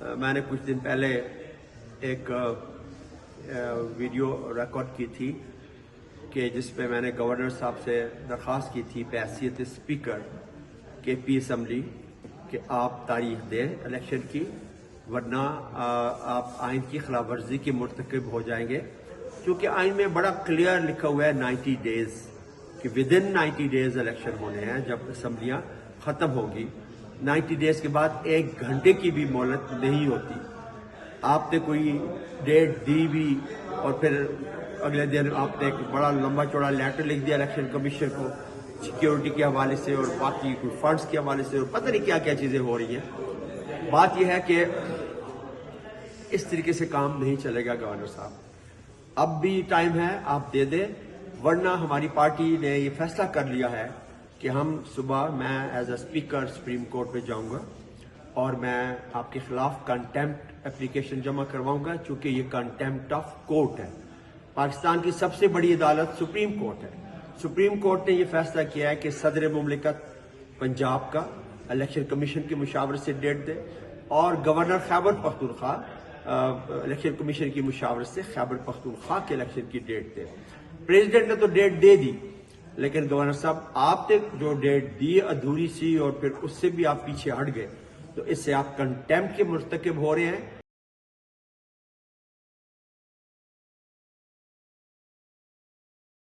میں نے کچھ دن پہلے ایک ویڈیو ریکارڈ کی تھی کہ جس پہ میں نے گورنر صاحب سے درخواست کی تھی بحیثیت اسپیکر کے پی اسمبلی کہ آپ تاریخ دیں الیکشن کی، ورنہ آپ آئین کی خلاف ورزی کی مرتکب ہو جائیں گے، کیونکہ آئین میں بڑا کلیئر لکھا ہوا ہے 90 ڈیز کہ ودن 90 ڈیز الیکشن ہونے ہیں جب اسمبلیاں ختم ہوگی۔ 90 ڈیز کے بعد 1 گھنٹے کی بھی مہلت نہیں ہوتی۔ آپ نے کوئی ڈیٹ دی بھی اور پھر اگلے دن آپ نے ایک بڑا لمبا چوڑا لیٹر لکھ دیا الیکشن کمیشن کو سیکیورٹی کے حوالے سے اور باقی کوئی فنڈز کے حوالے سے اور پتہ نہیں کیا کیا چیزیں ہو رہی ہیں۔ بات یہ ہے کہ اس طریقے سے کام نہیں چلے گا گورنر صاحب، اب بھی ٹائم ہے، آپ دے دیں، ورنہ ہماری پارٹی نے یہ فیصلہ کر لیا ہے کہ ہم صبح میں as a speaker supreme court میں جاؤں گا اور میں آپ کے خلاف کنٹیمپٹ اپلیکیشن جمع کرواؤں گا، چونکہ یہ کنٹیمپٹ آف کورٹ ہے۔ پاکستان کی سب سے بڑی عدالت سپریم کورٹ ہے۔ سپریم کورٹ نے یہ فیصلہ کیا ہے کہ صدر مملکت پنجاب کا الیکشن کمیشن کی مشاورت سے ڈیٹ دے اور governor Khyber Pakhtunkhwa election commission کی مشاورت سے خیبر پختونخوا کے الیکشن کی ڈیٹ دے۔ پریزیڈنٹ نے تو ڈیٹ دے دی، لیکن گورنر صاحب آپ نے جو ڈیٹ دی ادھوری سی اور پھر اس سے بھی آپ پیچھے ہٹ گئے، تو اس سے آپ کنٹیمپٹ کے مرتکب ہو رہے ہیں۔